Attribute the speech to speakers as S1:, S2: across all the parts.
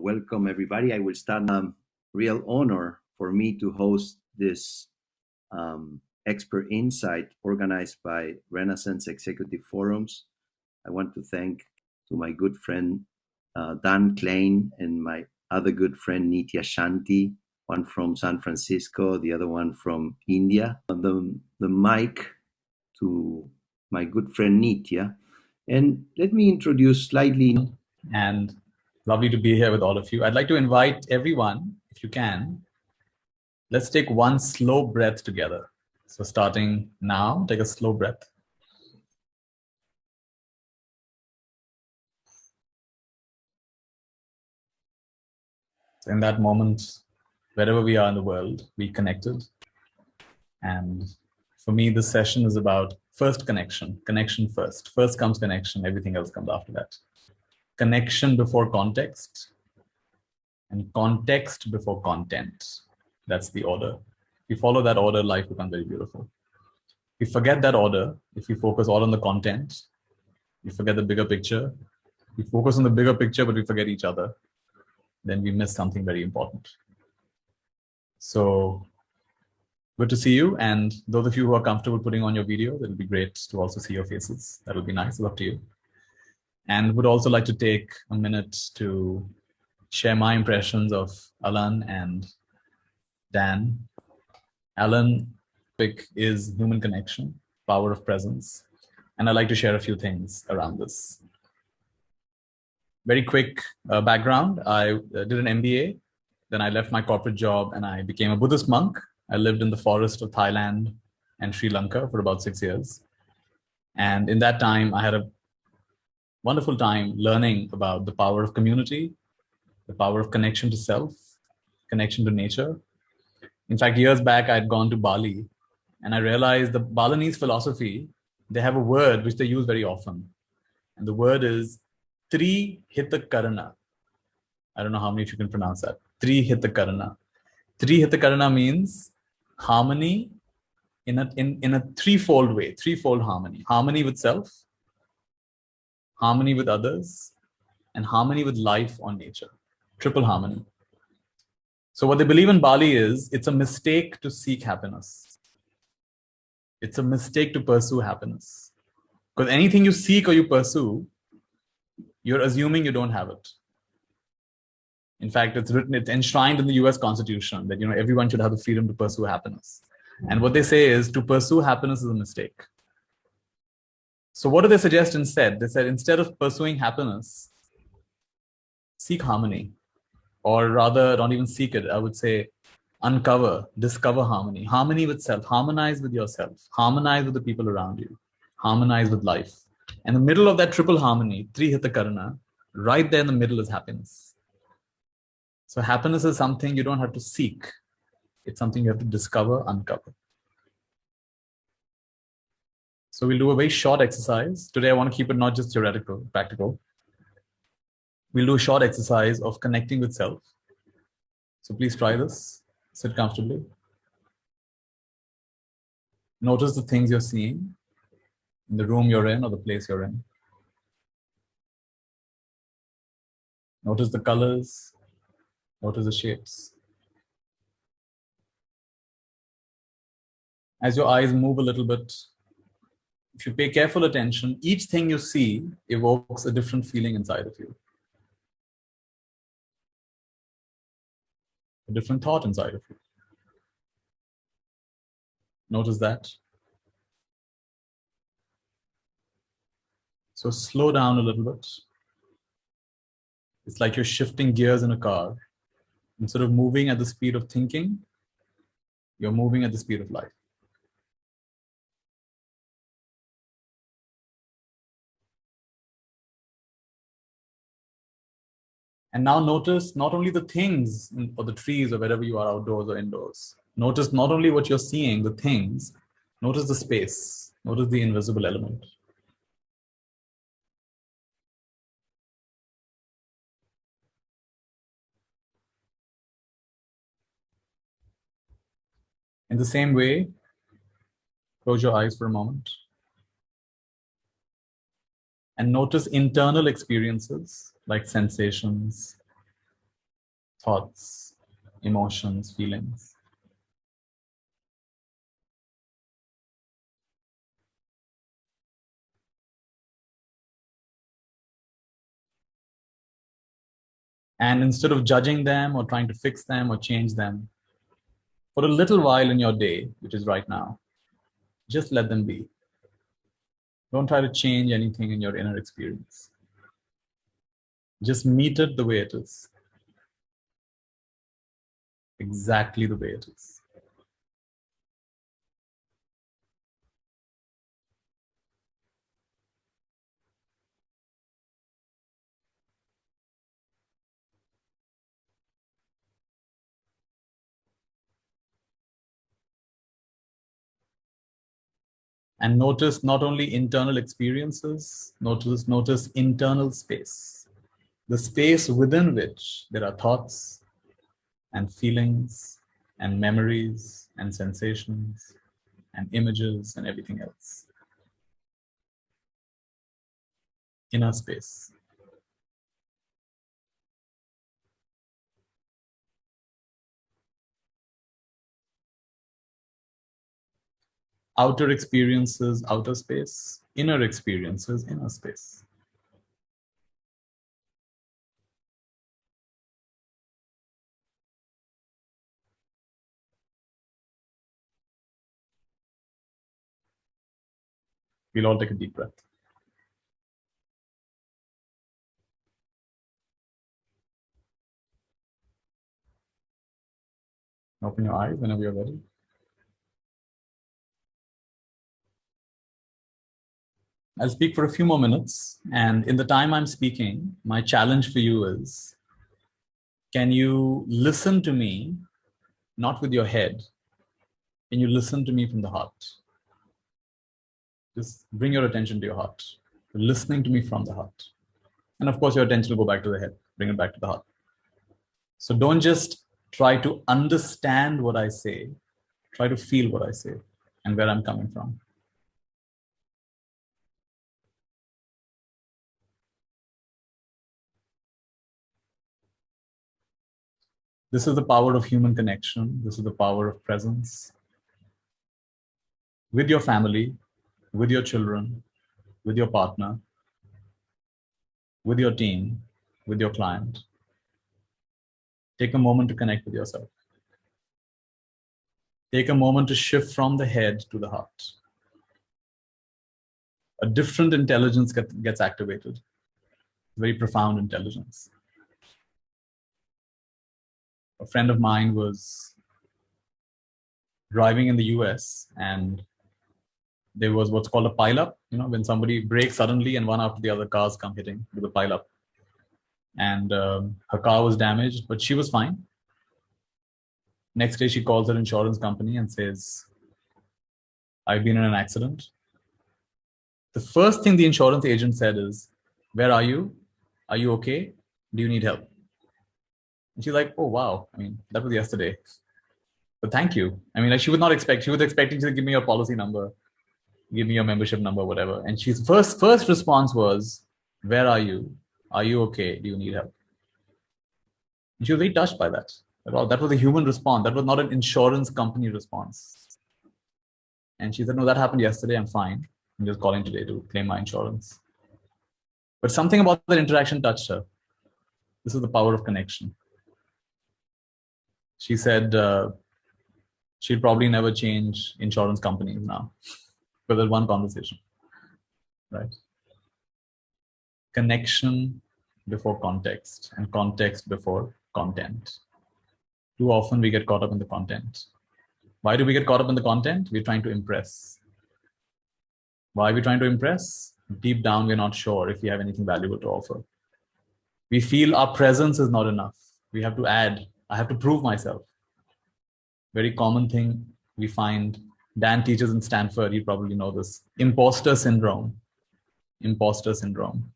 S1: welcome everybody. I will start. Real honor for me to host this expert insight organized by Renaissance Executive Forums. I want to thank to my good friend Klein and my other good friend Nithya Shanti, one from San Francisco, the other one from India. The mic to my good friend Nithya. And let me introduce slightly.
S2: And lovely to be here with all of you. I'd like to invite everyone, if you can, let's take one slow breath together. So starting now, take a slow breath. So in that moment, wherever we are in the world, be connected. And for me, this session is about first connection first. First comes connection, everything else comes after that. Connection before context, and context before content. That's the order. If you follow that order, life becomes very beautiful. If you forget that order, if you focus all on the content, you forget the bigger picture. We focus on the bigger picture, but we forget each other. Then we miss something very important. So good to see you. And those of you who are comfortable putting on your video, it'll be great to also see your faces. That'll be nice. It's up to you. And would also like to take a minute to share my impressions of Alan and Dan. Alan topic is human connection, power of presence. And I'd like to share a few things around this. Very quick background. I did an MBA. Then I left my corporate job and I became a Buddhist monk. I lived in the forest of Thailand and Sri Lanka for about 6 years. And in that time, I had a wonderful time learning about the power of community, the power of connection to self, connection to nature. In fact, years back, I'd gone to Bali and I realized the Balinese philosophy, they have a word which they use very often. And the word is Tri-Hitakarana. I don't know how many of you can pronounce that. Tri-Hitakarana. Tri-Hitakarana means harmony in a threefold way, threefold harmony. Harmony with self, harmony with others, and harmony with life or nature. Triple harmony. So what they believe in Bali is, it's a mistake to seek happiness. It's a mistake to pursue happiness. Because anything you seek or you pursue, you're assuming you don't have it. In fact, it's enshrined in the US Constitution that everyone should have the freedom to pursue happiness. And what they say is, to pursue happiness is a mistake. So what do they suggest instead? They said, instead of pursuing happiness, seek harmony. Or rather, don't even seek it. I would say, discover harmony. Harmony with self. Harmonize with yourself. Harmonize with the people around you. Harmonize with life. And the middle of that triple harmony, Tri-Hitakarana, right there in the middle is happiness. So happiness is something you don't have to seek. It's something you have to discover, uncover. So we'll do a very short exercise. Today, I want to keep it not just theoretical, practical. We'll do a short exercise of connecting with self. So please try this. Sit comfortably. Notice the things you're seeing in the room you're in or the place you're in. Notice the colors. Notice the shapes. As your eyes move a little bit, if you pay careful attention, each thing you see evokes a different feeling inside of you. A different thought inside of you. Notice that. So slow down a little bit. It's like you're shifting gears in a car. Instead of moving at the speed of thinking, you're moving at the speed of life. And now notice not only the things or the trees or wherever you are, outdoors or indoors. Notice not only what you're seeing, the things, notice the space, notice the invisible element. In the same way, close your eyes for a moment. And notice internal experiences like sensations, thoughts, emotions, feelings. And instead of judging them or trying to fix them or change them, for a little while in your day, which is right now, just let them be. Don't try to change anything in your inner experience. Just meet it the way it is. Exactly the way it is. And notice not only internal experiences, notice internal space. The space within which there are thoughts and feelings and memories and sensations and images and everything else. Inner space. Outer experiences, outer space. Inner experiences, inner space. We'll all take a deep breath. Open your eyes whenever you're ready. I'll speak for a few more minutes. And in the time I'm speaking, my challenge for you is, can you listen to me, not with your head? Can you listen to me from the heart? Just bring your attention to your heart. You're listening to me from the heart. And of course, your attention will go back to the head. Bring it back to the heart. So don't just try to understand what I say. Try to feel what I say and where I'm coming from. This is the power of human connection. This is the power of presence with your family, with your children, with your partner, with your team, with your client. Take a moment to connect with yourself. Take a moment to shift from the head to the heart. A different intelligence gets activated. Very profound intelligence. A friend of mine was driving in the US and there was what's called a pileup, when somebody brakes suddenly and one after the other cars come hitting with a pileup. And her car was damaged, but she was fine. Next day, she calls her insurance company and says, I've been in an accident. The first thing the insurance agent said is, where are you? Are you okay? Do you need help? And she's like, oh, wow. That was yesterday. But thank you. She was expecting to give me your policy number, give me your membership number, whatever. And she's first response was, where are you? Are you okay? Do you need help? And she was very touched by that. That was a human response. That was not an insurance company response. And she said, no, that happened yesterday. I'm fine. I'm just calling today to claim my insurance. But something about that interaction touched her. This is the power of connection. She said she'll probably never change insurance companies now because of one conversation, right? Connection before context and context before content. Too often we get caught up in the content. Why do we get caught up in the content? We're trying to impress. Why are we trying to impress? Deep down, we're not sure if we have anything valuable to offer. We feel our presence is not enough. We have to add. I have to prove myself. Very common thing we find. Dan teaches in Stanford. You probably know this. Imposter syndrome. Imposter syndrome.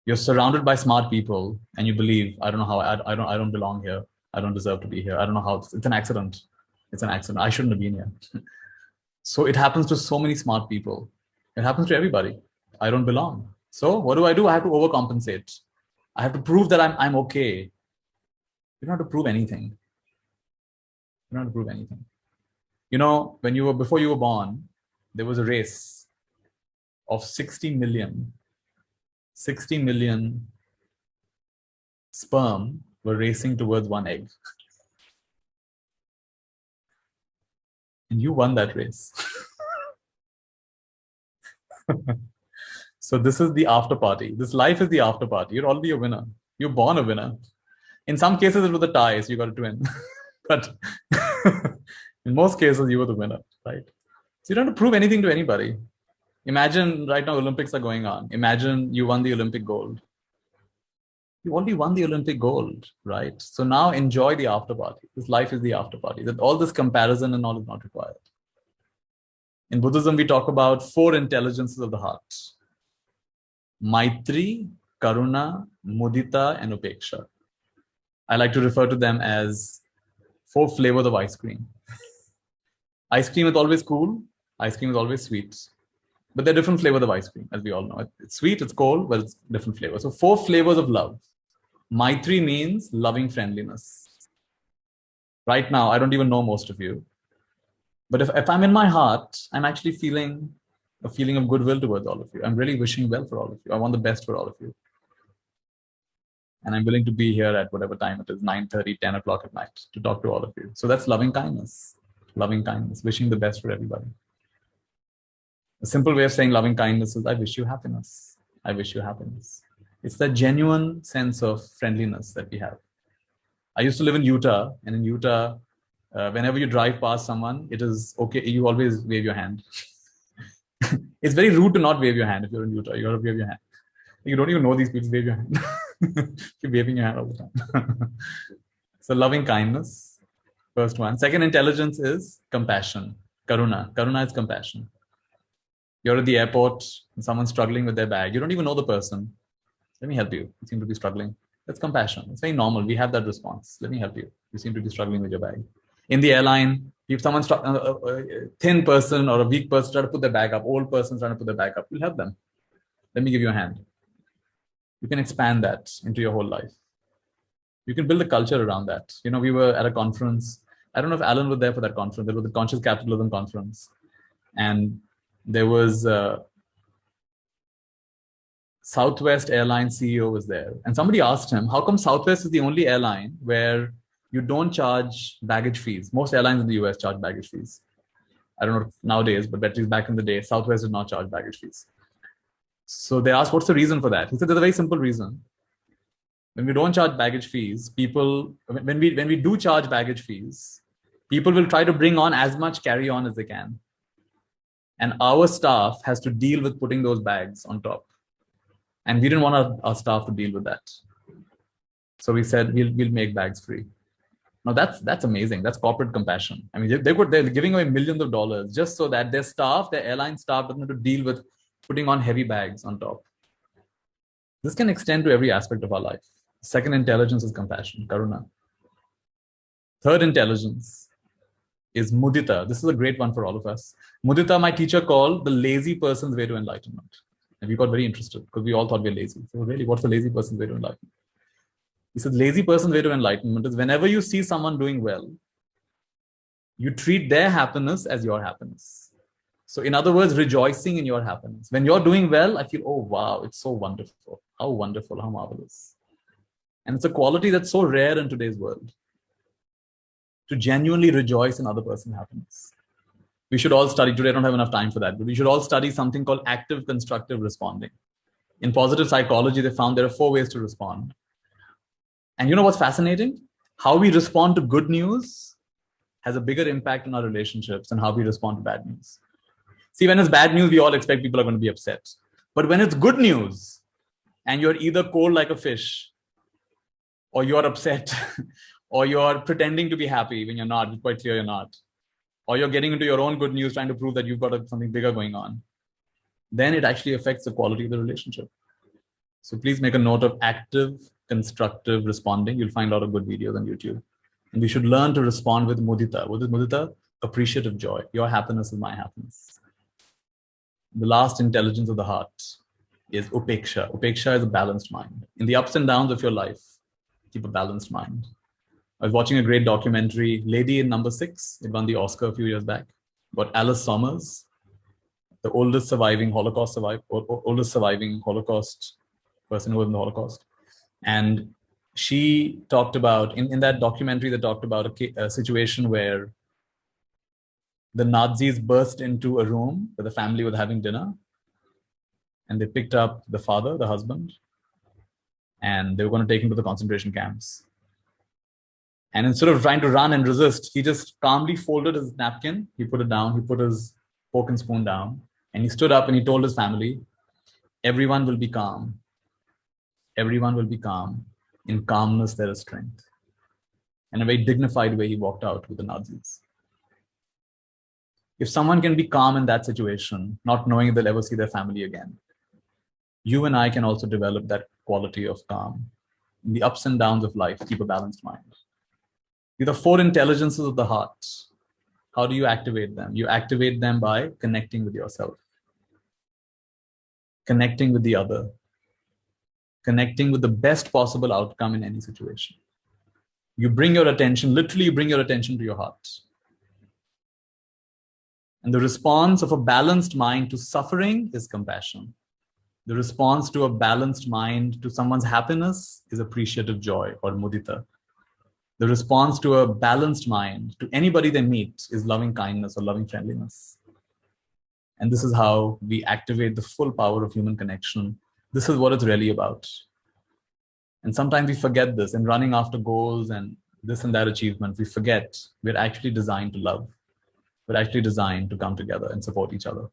S2: You're surrounded by smart people and you believe, I don't know how, I don't belong here. I don't deserve to be here. I don't know how, it's an accident. It's an accident. I shouldn't have been here. So it happens to so many smart people. It happens to everybody. I don't belong. So what do? I have to overcompensate. I have to prove that I'm okay. You don't have to prove anything. You don't have to prove anything. You know, before you were born, there was a race of 60 million sperm were racing towards one egg. And you won that race. So this is the after party. This life is the after party. You're already a winner. You're born a winner. In some cases, it was a tie, so you got a twin. But in most cases, you were the winner, right? So you don't have to prove anything to anybody. Imagine right now Olympics are going on. Imagine you won the Olympic gold. You already won the Olympic gold, right? So now enjoy the after party. This life is the after party. That all this comparison and all is not required. In Buddhism, we talk about 4 intelligences of the heart: Maitri, Karuna, Mudita, and Upeksha. I like to refer to them as 4 flavors of ice cream. Ice cream is always cool. Ice cream is always sweet. But they're different flavors of ice cream, as we all know. It's sweet, it's cold, but it's different flavors. So 4 flavors of love. Maitri means loving friendliness. Right now, I don't even know most of you. But if I'm in my heart, I'm actually feeling a feeling of goodwill towards all of you. I'm really wishing well for all of you. I want the best for all of you. And I'm willing to be here at whatever time it is, 9:30, 10 o'clock at night, to talk to all of you. So that's loving kindness. Loving kindness, wishing the best for everybody. A simple way of saying loving kindness is, I wish you happiness. I wish you happiness. It's that genuine sense of friendliness that we have. I used to live in Utah, and in Utah, whenever you drive past someone, it is okay. You always wave your hand. It's very rude to not wave your hand if you're in Utah. You gotta wave your hand. You don't even know these people, wave your hand. You're waving your hand all the time. So loving kindness, first one. Second intelligence is compassion. Karuna. Karuna is compassion. You're at the airport and someone's struggling with their bag. You don't even know the person. Let me help you. You seem to be struggling. That's compassion. It's very normal. We have that response. Let me help you. You seem to be struggling with your bag. In the airline, if someone's a thin person or a weak person trying to put their bag up, old person trying to put their bag up, you'll help them. Let me give you a hand. You can expand that into your whole life. You can build a culture around that. You know, we were at a conference. I don't know if Alan was there for that conference. There was the Conscious Capitalism conference. And there was Southwest Airlines CEO was there. And somebody asked him, how come Southwest is the only airline where you don't charge baggage fees? Most airlines in the US charge baggage fees. I don't know nowadays, but at least back in the day, Southwest did not charge baggage fees. So they asked, what's the reason for that? He said, there's a very simple reason. When we don't charge baggage fees, when we do charge baggage fees, people will try to bring on as much carry-on as they can. And our staff has to deal with putting those bags on top. And we didn't want our staff to deal with that. So we said, we'll make bags free. Now that's amazing. That's corporate compassion. I mean, they're giving away millions of dollars just so that their staff, their airline staff, doesn't have to deal with putting on heavy bags on top. This can extend to every aspect of our life. Second intelligence is compassion, karuna. Third intelligence is mudita. This is a great one for all of us. Mudita, my teacher called the lazy person's way to enlightenment. And we got very interested because we all thought we were lazy. So really, what's the lazy person's way to enlightenment? He said, lazy person's way to enlightenment is whenever you see someone doing well, you treat their happiness as your happiness. So in other words, rejoicing in your happiness. When you're doing well, I feel, oh, wow, it's so wonderful. How wonderful, how marvelous. And it's a quality that's so rare in today's world, to genuinely rejoice in other person's happiness. We should all study, today I don't have enough time for that, but we should all study something called active constructive responding. In positive psychology, they found there are 4 ways to respond. And you know what's fascinating? How we respond to good news has a bigger impact on our relationships than how we respond to bad news. See, when it's bad news, we all expect people are going to be upset. But when it's good news, and you're either cold like a fish, or you're upset, or you're pretending to be happy when you're not, it's quite clear you're not, or you're getting into your own good news trying to prove that you've got something bigger going on, then it actually affects the quality of the relationship. So please make a note of active, constructive responding. You'll find a lot of good videos on YouTube. And we should learn to respond with mudita. What is mudita? Appreciative joy. Your happiness is my happiness. The last intelligence of the heart is upeksha. Upeksha is a balanced mind. In the ups and downs of your life, keep a balanced mind. I was watching a great documentary, Lady in Number 6. It won the Oscar a few years back. About Alice Sommers, the oldest surviving Holocaust survivor, oldest surviving Holocaust person who was in the Holocaust. And she talked about, in that documentary, they talked about a situation where the Nazis burst into a room where the family was having dinner, and they picked up the father, the husband, and they were going to take him to the concentration camps. And instead of trying to run and resist, he just calmly folded his napkin, he put it down, he put his fork and spoon down, and he stood up and he told his family, everyone will be calm. Everyone will be calm. In calmness, there is strength. In a very dignified way, he walked out with the Nazis. If someone can be calm in that situation, not knowing if they'll ever see their family again, you and I can also develop that quality of calm. In the ups and downs of life, keep a balanced mind. The four intelligences of the heart. How do you activate them? You activate them by connecting with yourself, connecting with the other, connecting with the best possible outcome in any situation. You bring your attention, literally, you bring your attention to your heart. And the response of a balanced mind to suffering is compassion. The response to a balanced mind to someone's happiness is appreciative joy or mudita. The response to a balanced mind to anybody they meet is loving kindness or loving friendliness. And this is how we activate the full power of human connection. This is what it's really about. And sometimes we forget this in running after goals and this and that achievement. We forget we're actually designed to love. We're actually designed to come together and support each other.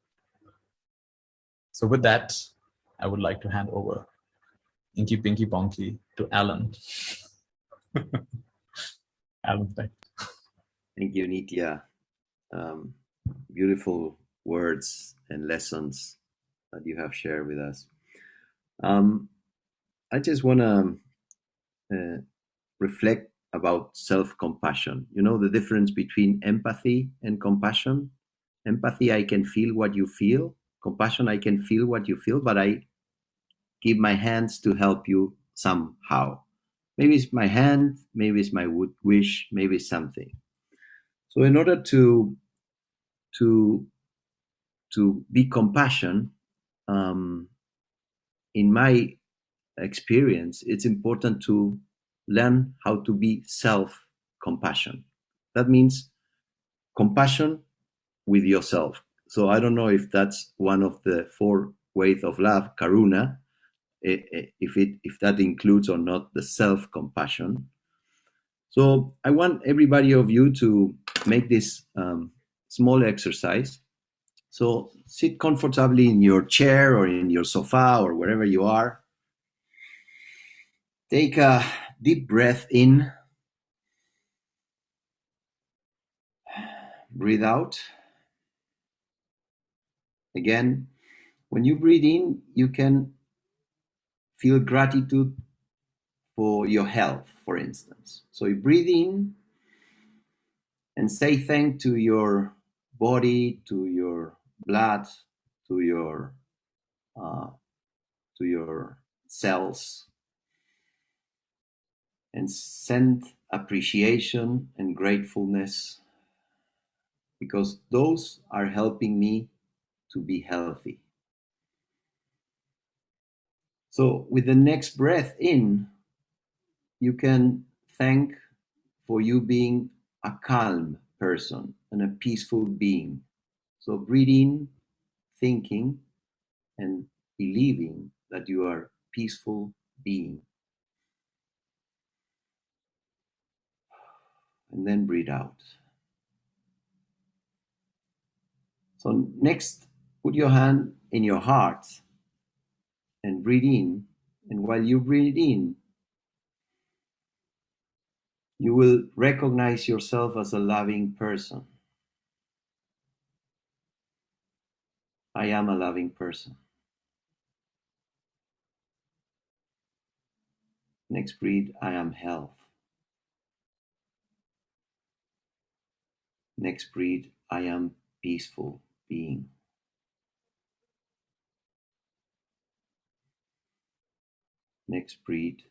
S2: So with that, I would like to hand over Inky Pinky Ponky to Alan. Alan, thanks.
S1: Thank you, Nithya. Beautiful words and lessons that you have shared with us. I just want to reflect about self-compassion. You know the difference between empathy and compassion? Empathy, I can feel what you feel. Compassion, I can feel what you feel, but I give my hands to help you somehow. Maybe it's my hand, maybe it's my wish, maybe it's something. So in order to be compassion, in my experience, it's important to learn how to be self-compassion. That means compassion with yourself. So I don't know if that's one of the four ways of love, karuna, if that includes or not the self-compassion. So I want everybody of you to make this small exercise. So sit comfortably in your chair or in your sofa or wherever you are. Take a deep breath in. Breathe out. Again, when you breathe in, you can feel gratitude for your health, for instance. So you breathe in and say thank to your body, to your blood, to your cells, and send appreciation and gratefulness, because those are helping me to be healthy. So with the next breath in, you can thank for you being a calm person and a peaceful being. So breathe in, thinking and believing that you are a peaceful being. And then breathe out. So next, put your hand in your heart and breathe in. And while you breathe in, you will recognize yourself as a loving person. I am a loving person. Next breathe, I am health. Next breathe, I am peaceful being. next breath,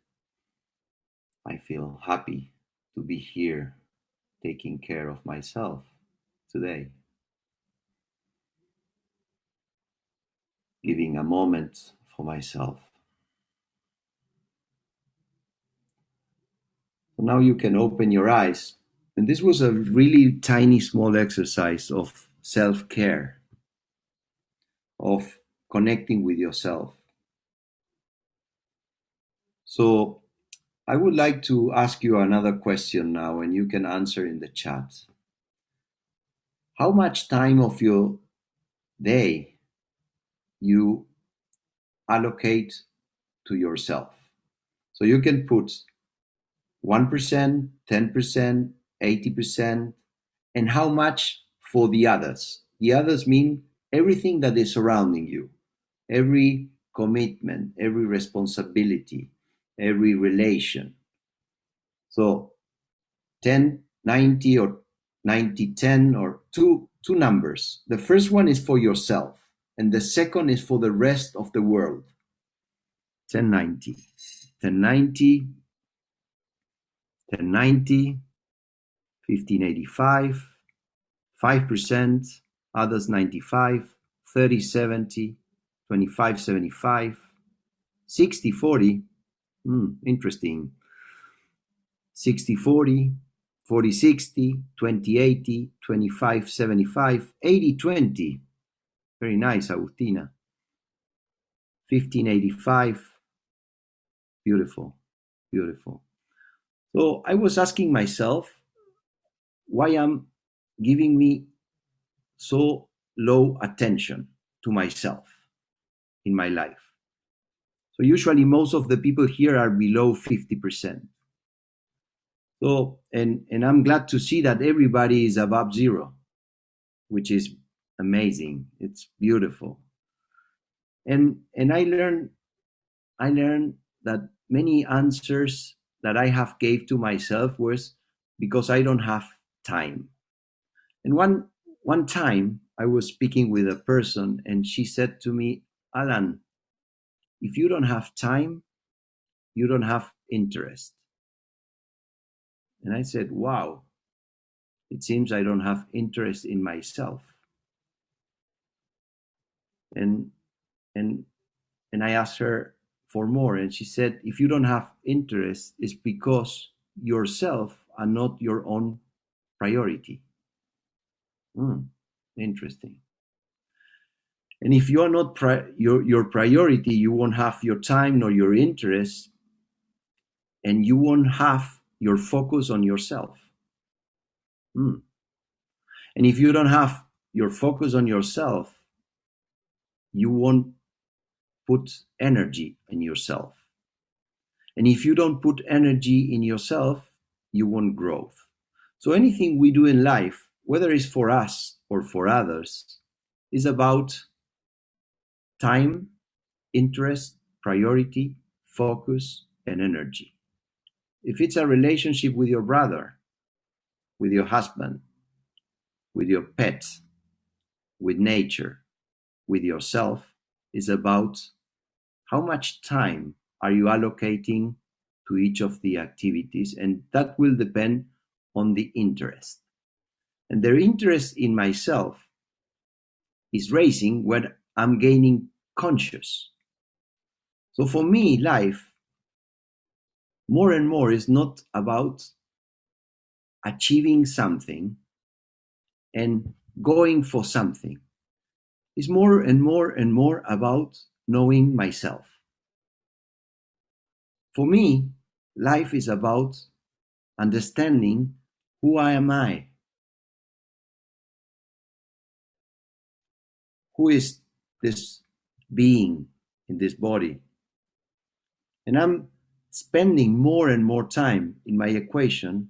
S1: I feel happy to be here taking care of myself today. Giving a moment for myself. So now you can open your eyes. And this was a really tiny, small exercise of self-care, of connecting with yourself. So I would like to ask you another question now, and you can answer in the chat. How much time of your day you allocate to yourself? So you can put 1%, 10%, 80%, and how much for the others. The others mean everything that is surrounding you, every commitment, every responsibility, every relation. So 10, 90, or 90, 10, or two numbers. The first one is for yourself, and the second is for the rest of the world. 1090, 1090, 1090, 1585, 5%, others 95, 3070, 2575, 6040, interesting, 6040, 4060, 2080, 2575, 8020, very nice, Agustina, 1585, beautiful, beautiful. So I was asking myself why I'm giving me so low attention to myself in my life. So usually most of the people here are below 50%. So, and I'm glad to see that everybody is above zero, which is amazing. It's beautiful. And I learned that many answers that I have gave to myself was because I don't have time. And one time I was speaking with a person and she said to me, Alan, if you don't have time, you don't have interest. And I said, wow, it seems I don't have interest in myself. And I asked her for more, and she said, if you don't have interest, it's because yourself are not your own priority. Interesting. And if you are not your priority, you won't have your time nor your interest, and you won't have your focus on yourself. And if you don't have your focus on yourself, you won't put energy in yourself. And if you don't put energy in yourself, you won't grow. So anything we do in life, whether it's for us or for others, is about time, interest, priority, focus, and energy. If it's a relationship with your brother, with your husband, with your pet, with nature, with yourself, is about how much time are you allocating to each of the activities, and that will depend on the interest. And their interest in myself is raising when I'm gaining conscious. So for me, life, more and more, is not about achieving something and going for something. It's more and more and more about knowing myself. For me, life is about understanding who am I? Who is this being in this body? And I'm spending more and more time in my equation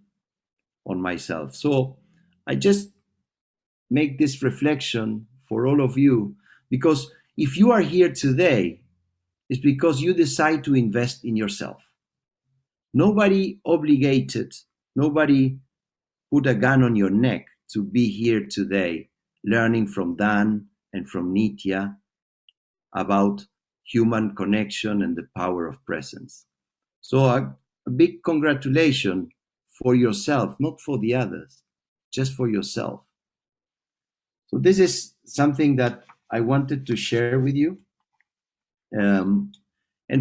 S1: on myself. So I just make this reflection for all of you, because if you are here today, it's because you decide to invest in yourself. Nobody obligated, nobody put a gun on your neck to be here today, learning from Dan and from Nithya about human connection and the power of presence. So a big congratulations for yourself, not for the others, just for yourself. So this is something that I wanted to share with you. And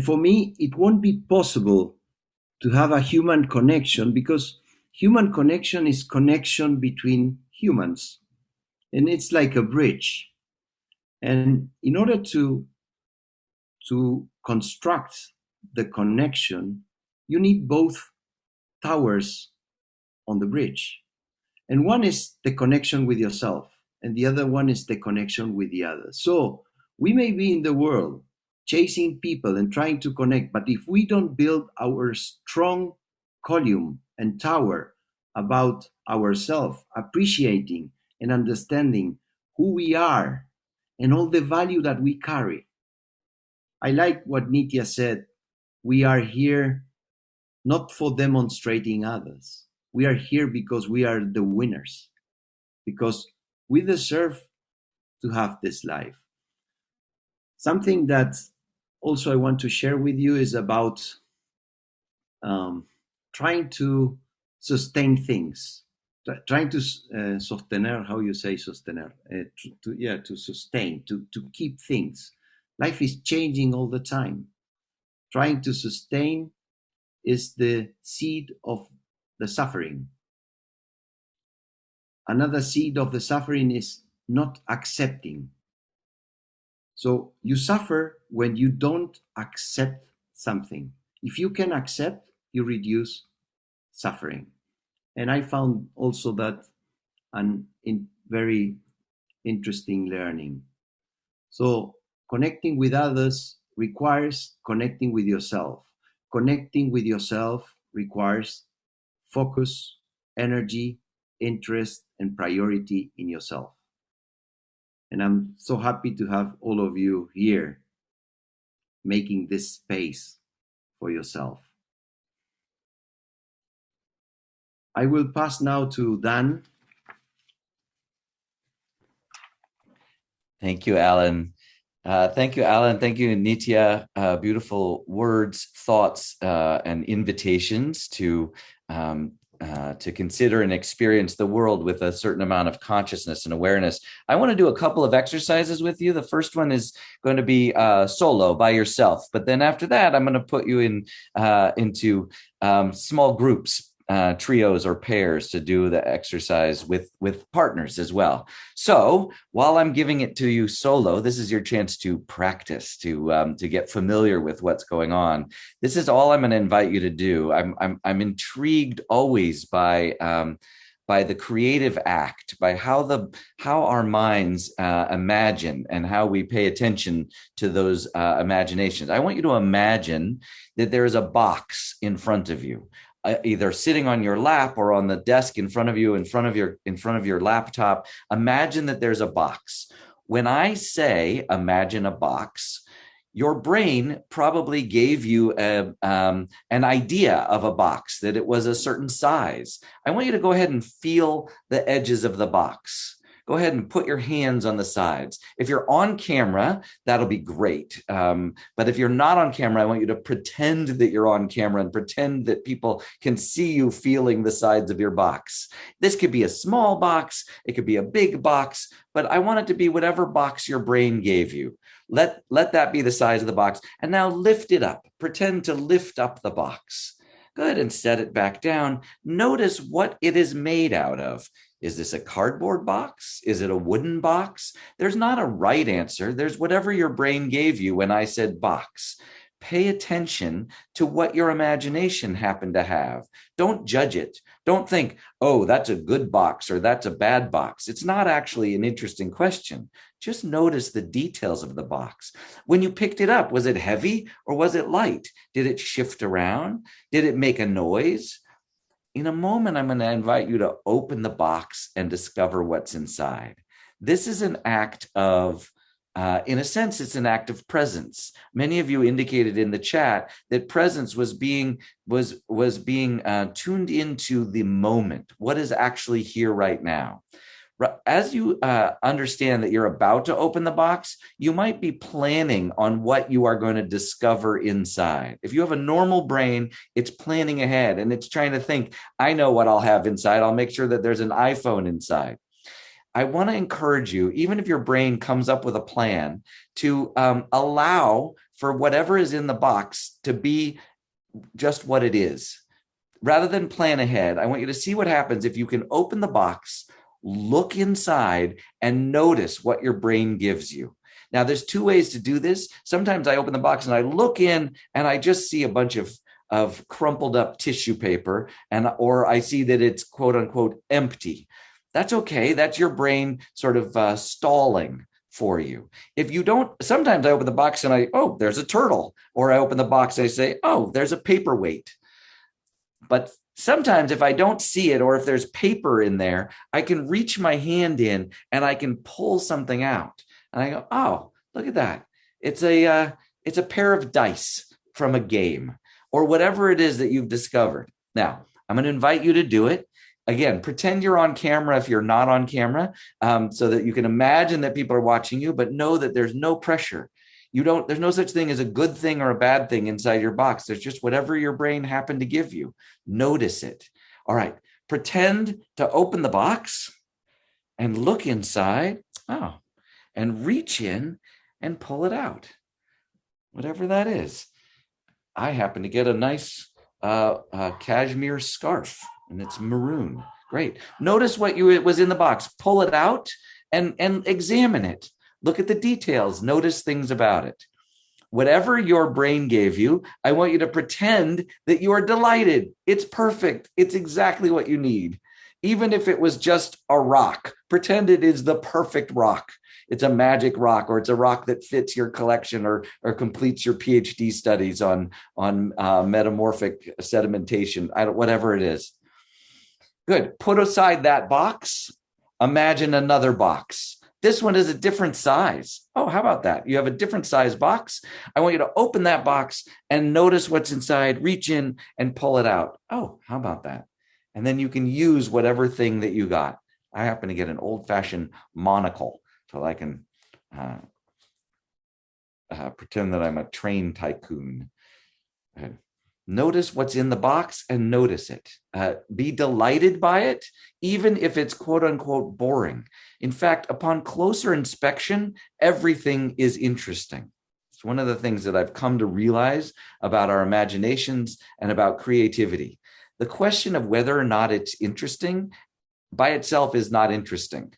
S1: for me, it won't be possible to have a human connection because human connection is connection between humans. And it's like a bridge. And in order to construct the connection, you need both towers on the bridge. And one is the connection with yourself, and the other one is the connection with the other. So we may be in the world chasing people and trying to connect, but if we don't build our strong column and tower about ourselves, appreciating and understanding who we are and all the value that we carry. I like what Nithya said. We are here not for demonstrating others. We are here because we are the winners, because we deserve to have this life. Something that also I want to share with you is about trying to sustain things, trying to sostener, how you say sostener, to sustain, to keep things. Life is changing all the time. Trying to sustain is the seed of the suffering. Another seed of the suffering is not accepting. So you suffer when you don't accept something. If you can accept, you reduce suffering. And I found also that very interesting learning. So connecting with others requires connecting with yourself. Connecting with yourself requires focus, energy, interest, and priority in yourself. And I'm so happy to have all of you here making this space for yourself. I will pass now to Dan.
S3: Thank you, Alan. Thank you, Alan. Thank you, Nithya. Beautiful words, thoughts, and invitations to consider and experience the world with a certain amount of consciousness and awareness. I want to do a couple of exercises with you. The first one is going to be solo by yourself, but then after that, I'm going to put you into small groups. Trios or pairs to do the exercise with partners as well. So while I'm giving it to you solo, this is your chance to practice, to get familiar with what's going on. This is all I'm going to invite you to do. I'm intrigued always by the creative act, by how our minds imagine and how we pay attention to those imaginations. I want you to imagine that there is a box in front of you. Either sitting on your lap or on the desk in front of you, in front of your laptop. Imagine that there's a box. When I say imagine a box, your brain probably gave you an idea of a box, that it was a certain size. I want you to go ahead and feel the edges of the box. Go ahead and put your hands on the sides. If you're on camera, that'll be great. But if you're not on camera, I want you to pretend that you're on camera and pretend that people can see you feeling the sides of your box. This could be a small box. It could be a big box, but I want it to be whatever box your brain gave you. Let that be the size of the box. And now lift it up. Pretend to lift up the box. Good, and set it back down. Notice what it is made out of. Is this a cardboard box? Is it a wooden box? There's not a right answer. There's whatever your brain gave you when I said box. Pay attention to what your imagination happened to have. Don't judge it. Don't think, oh, that's a good box or that's a bad box. It's not actually an interesting question. Just notice the details of the box. When you picked it up, was it heavy or was it light? Did it shift around? Did it make a noise? In a moment, I'm going to invite you to open the box and discover what's inside. This is an act of, in a sense, it's an act of presence. Many of you indicated in the chat that presence was being tuned into the moment. What is actually here right now? As you understand that you're about to open the box, you might be planning on what you are going to discover inside. If you have a normal brain, it's planning ahead and it's trying to think, I know what I'll have inside. I'll make sure that there's an iPhone inside. I want to encourage you, even if your brain comes up with a plan, to allow for whatever is in the box to be just what it is. Rather than plan ahead, I want you to see what happens if you can open the box, look inside, and notice what your brain gives you. Now, there's two ways to do this. Sometimes I open the box and I look in and I just see a bunch of crumpled up tissue paper, or I see that it's quote unquote empty. That's okay. That's your brain sort of stalling for you. If you don't, sometimes I open the box and oh, there's a turtle. Or I open the box and I say, oh, there's a paperweight. But sometimes if I don't see it, or if there's paper in there, I can reach my hand in and I can pull something out. And I go, oh, look at that. It's a pair of dice from a game, or whatever it is that you've discovered. Now, I'm going to invite you to do it. Again, pretend you're on camera if you're not on camera, so that you can imagine that people are watching you, but know that there's no pressure. There's no such thing as a good thing or a bad thing inside your box. There's just whatever your brain happened to give you. Notice it. All right. Pretend to open the box and look inside. Oh, and reach in and pull it out. Whatever that is. I happen to get a nice cashmere scarf, and it's maroon. Great. Notice what was in the box. Pull it out and examine it. Look at the details. Notice things about it. Whatever your brain gave you, I want you to pretend that you are delighted. It's perfect. It's exactly what you need. Even if it was just a rock, pretend it is the perfect rock. It's a magic rock, or it's a rock that fits your collection or completes your PhD studies on metamorphic sedimentation, whatever it is. Good. Put aside that box. Imagine another box. This one is a different size. Oh, how about that? You have a different size box. I want you to open that box and notice what's inside, reach in and pull it out. Oh, how about that? And then you can use whatever thing that you got. I happen to get an old-fashioned monocle, so I can pretend that I'm a train tycoon. Notice what's in the box and notice it. Be delighted by it, even if it's quote unquote boring. In fact, upon closer inspection, everything is interesting. It's one of the things that I've come to realize about our imaginations and about creativity. The question of whether or not it's interesting by itself is not interesting.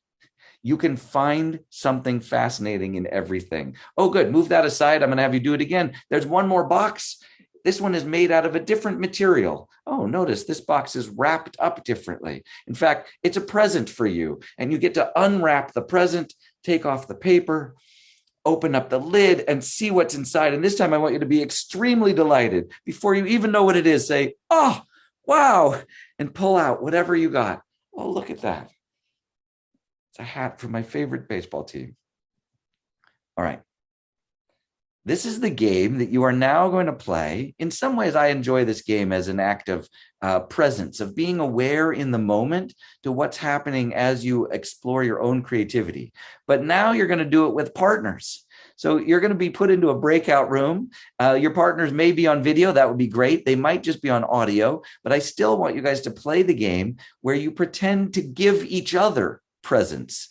S3: You can find something fascinating in everything. Oh, good. Move that aside. I'm going to have you do it again. There's one more box. This one is made out of a different material. Oh, notice this box is wrapped up differently. In fact, it's a present for you, and you get to unwrap the present, take off the paper, open up the lid, and see what's inside. And this time I want you to be extremely delighted. Before you even know what it is, say, oh, wow, and pull out whatever you got. Oh, look at that. It's a hat from my favorite baseball team. All right. This is the game that you are now going to play. In some ways, I enjoy this game as an act of presence, of being aware in the moment to what's happening as you explore your own creativity. But now you're going to do it with partners. So you're going to be put into a breakout room. Your partners may be on video. That would be great. They might just be on audio. But I still want you guys to play the game where you pretend to give each other presents.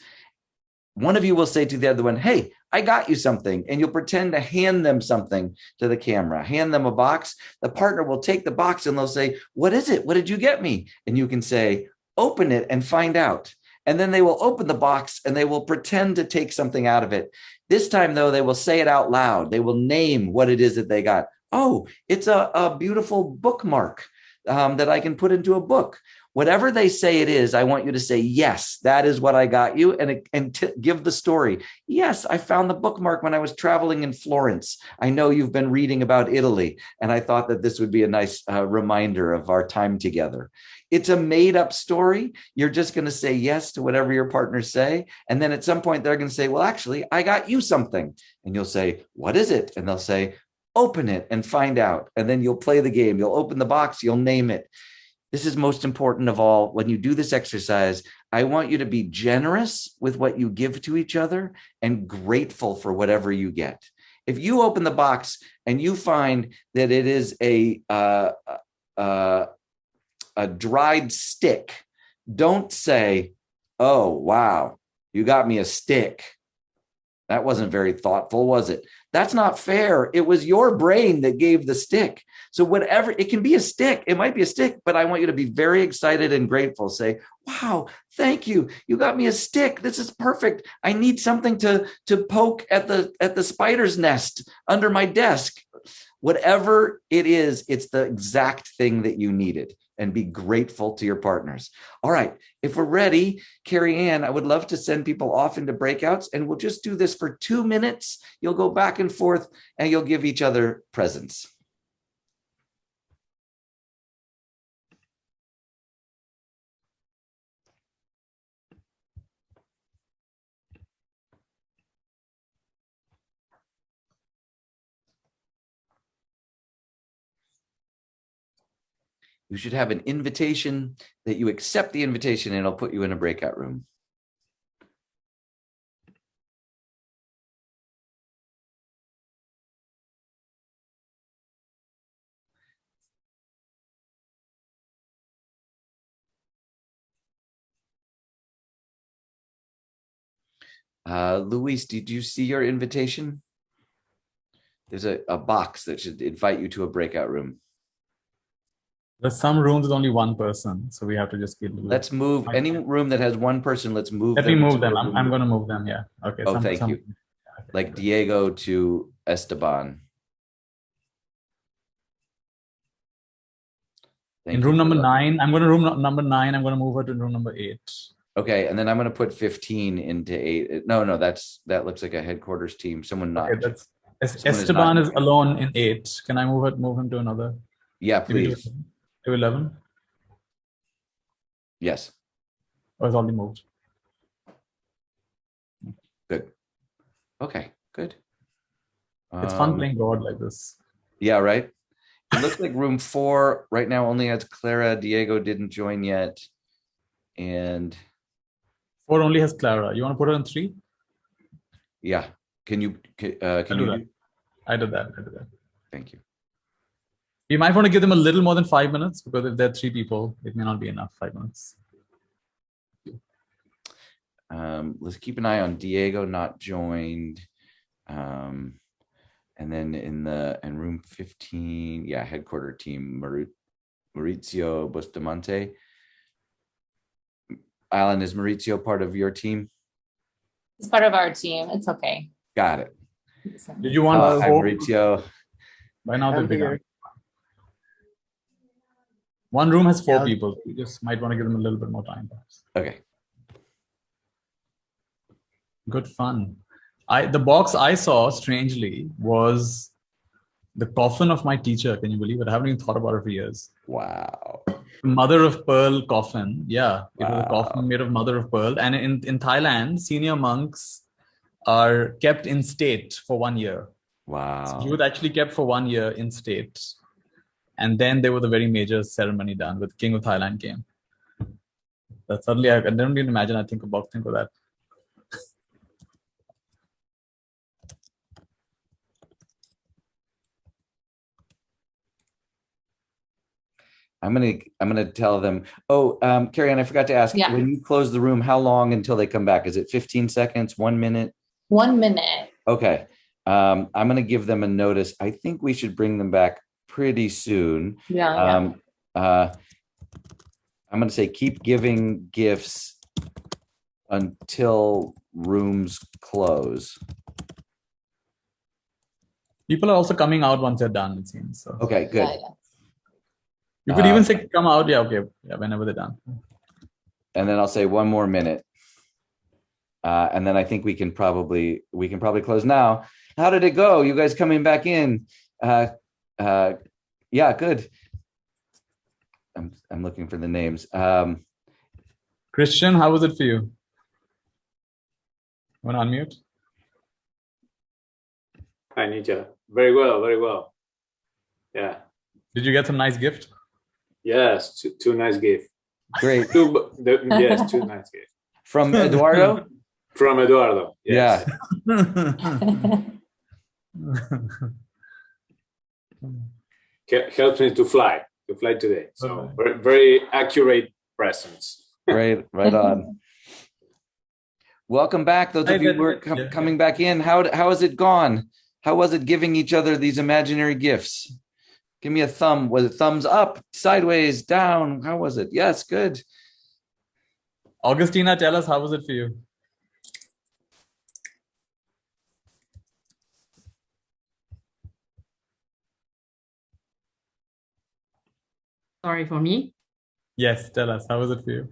S3: One of you will say to the other one, hey, I got you something. And you'll pretend to hand them something to the camera, hand them a box. The partner will take the box and they'll say, what is it? What did you get me? And you can say, open it and find out. And then they will open the box and they will pretend to take something out of it. This time, though, they will say it out loud. They will name what it is that they got. Oh, it's a beautiful bookmark that I can put into a book. Whatever they say it is, I want you to say, yes, that is what I got you, and give the story. Yes, I found the bookmark when I was traveling in Florence. I know you've been reading about Italy, and I thought that this would be a nice reminder of our time together. It's a made-up story. You're just going to say yes to whatever your partners say, and then at some point they're going to say, well, actually, I got you something. And you'll say, what is it? And they'll say, open it and find out. And then you'll play the game. You'll open the box. You'll name it. this is most important of all. When you do this exercise, I want you to be generous with what you give to each other and grateful for whatever you get. If you open the box and you find that it is a dried stick, don't say, "Oh, wow, you got me a stick. That wasn't very thoughtful, was it?" That's not fair. It was your brain that gave the stick. So whatever, it can be a stick. It might be a stick, but I want you to be very excited and grateful. Say, "Wow, thank you. You got me a stick. This is perfect. I need something to poke at the spider's nest under my desk." Whatever it is, it's the exact thing that you needed. And be grateful to your partners. All right. If we're ready, Carrie Ann, I would love to send people off into breakouts, and we'll just do this for 2 minutes. You'll go back and forth and you'll give each other presents. You should have an invitation that you accept the invitation, and it'll put you in a breakout room. Luis, did you see your invitation? There's a box that should invite you to a breakout room.
S2: There's some rooms with only one person, so we have to just keep.
S3: Let's move any room that has one person. Let's move.
S2: Let me move them. I'm going to move them. Yeah. Okay.
S3: Oh, thank you. Like Diego to Esteban.
S2: In room number 9, I'm going to room number 9. I'm going to move her to room number 8.
S3: Okay, and then I'm going to put 15 into 8. No, that looks like a headquarters team. Someone not.
S2: Okay, Esteban is alone in 8. Can I move him to another?
S3: Yeah, please.
S2: To 11?
S3: Yes.
S2: Oh, it's already moved.
S3: Good. Okay, good.
S2: It's fun playing God like this.
S3: Yeah, right? It looks like room 4 right now only has Clara. Diego didn't join yet. And
S2: 4 only has Clara. You want to put her in 3?
S3: Yeah. Can you
S2: do that? I did that.
S3: Thank you.
S2: You might want to give them a little more than 5 minutes, because if there are 3 people, it may not be enough 5 minutes.
S3: Let's keep an eye on Diego not joined. And then in room 15, yeah, headquarter team, Maurizio Bustamante. Alan, is Maurizio part of your team?
S4: It's part of our team. It's okay.
S3: Got it.
S2: Did you want
S3: hi, Maurizio.
S2: By now they'll be done. One room has 4 people. You just might want to give them a little bit more time, perhaps.
S3: Okay.
S2: Good fun. The box I saw, strangely, was the coffin of my teacher. Can you believe it? I haven't even thought about it for years.
S3: Wow.
S2: Mother of pearl coffin. Yeah, it was a coffin made of mother of pearl. And in Thailand, senior monks are kept in state for 1 year.
S3: Wow.
S2: So he was actually kept for 1 year in state. And then there was a very major ceremony done with King of Thailand came. That suddenly, I don't even imagine I think of that.
S3: I'm gonna tell them. Oh, Carrie Ann, I forgot to ask.
S4: Yeah.
S3: When you close the room, how long until they come back? Is it 15 seconds? 1 minute?
S4: 1 minute.
S3: Okay. I'm gonna give them a notice. I think we should bring them back pretty soon.
S4: Yeah.
S3: I'm gonna say keep giving gifts until rooms close.
S2: People are also coming out once they're done, it seems. So.
S3: Okay, good.
S4: Yeah.
S2: You could even say come out. Yeah, okay. Yeah, whenever they're done.
S3: And then I'll say 1 more minute. And then I think we can probably close now. How did it go? You guys coming back in? Yeah, good. I'm looking for the names.
S2: Christian, how was it for you? Want to unmute?
S5: Hi, Nithya. Very well, very well. Yeah.
S2: Did you get some nice gift?
S5: Yes, two nice gifts.
S3: Great.
S5: Yes, two nice gifts.
S3: From Eduardo?
S5: From Eduardo. Yes.
S2: Yeah.
S5: Helps me to fly today. So very, very accurate presents.
S3: Right on. Welcome back, those of you who are coming back in. How has it gone? How was it giving each other these imaginary gifts? Give me a thumb. Was it thumbs up, sideways, down? How was it? Yes, good.
S2: Augustina, tell us, how was it for you?
S6: Sorry, for me?
S2: Yes, tell us, how was it for you?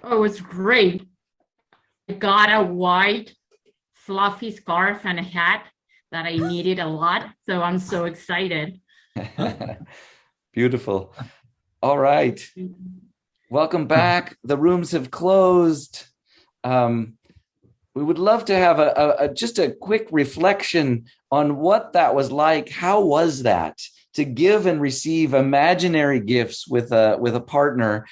S6: Oh, it was great. I got a white fluffy scarf and a hat that I needed a lot. So I'm so excited.
S3: Beautiful. All right. Welcome back. The rooms have closed. We would love to have just a quick reflection on what that was like. How was that to give and receive imaginary gifts with a partner?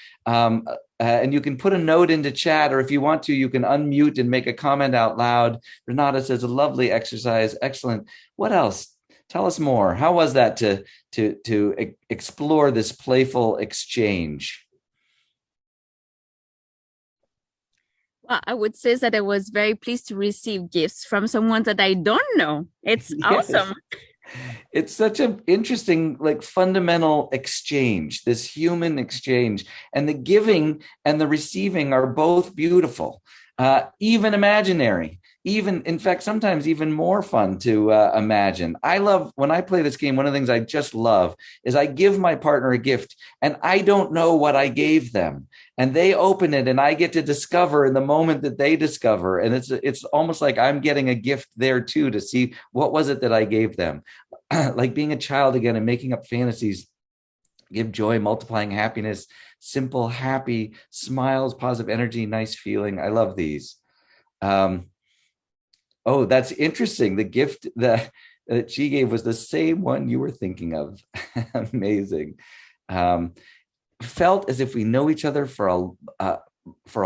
S3: And you can put a note into chat, or if you want to, you can unmute and make a comment out loud. Renata says, a lovely exercise. Excellent. What else? Tell us more. How was that to explore this playful exchange?
S7: Well, I would say that I was very pleased to receive gifts from someone that I don't know. It's awesome.
S3: It's such an interesting, fundamental exchange, this human exchange, and the giving and the receiving are both beautiful, even imaginary, in fact, sometimes even more fun to imagine. I love when I play this game. One of the things I just love is I give my partner a gift and I don't know what I gave them, and they open it and I get to discover in the moment that they discover. And it's almost like I'm getting a gift there too, to see what was it that I gave them. Like being a child again and making up fantasies, give joy, multiplying happiness, simple, happy smiles, positive energy, nice feeling. I love these. Oh, that's interesting. The gift that she gave was the same one you were thinking of. Amazing. Felt as if we know each other for a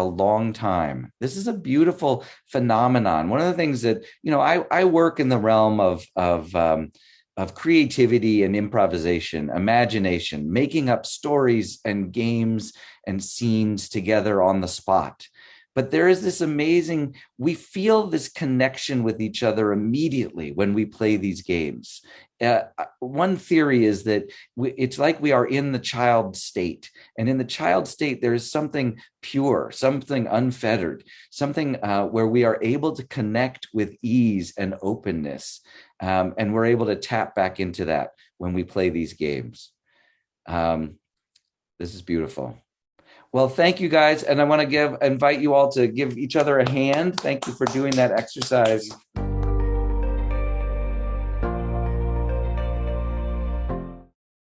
S3: long time. This is a beautiful phenomenon. One of the things that, I work in the realm of creativity and improvisation, imagination, making up stories and games and scenes together on the spot. But there is this amazing, we feel this connection with each other immediately when we play these games. One theory is that it's like we are in the child state. And in the child state, there is something pure, something unfettered, something where we are able to connect with ease and openness. And we're able to tap back into that when we play these games. This is beautiful. Well, thank you guys. And I want to invite you all to give each other a hand. Thank you for doing that exercise.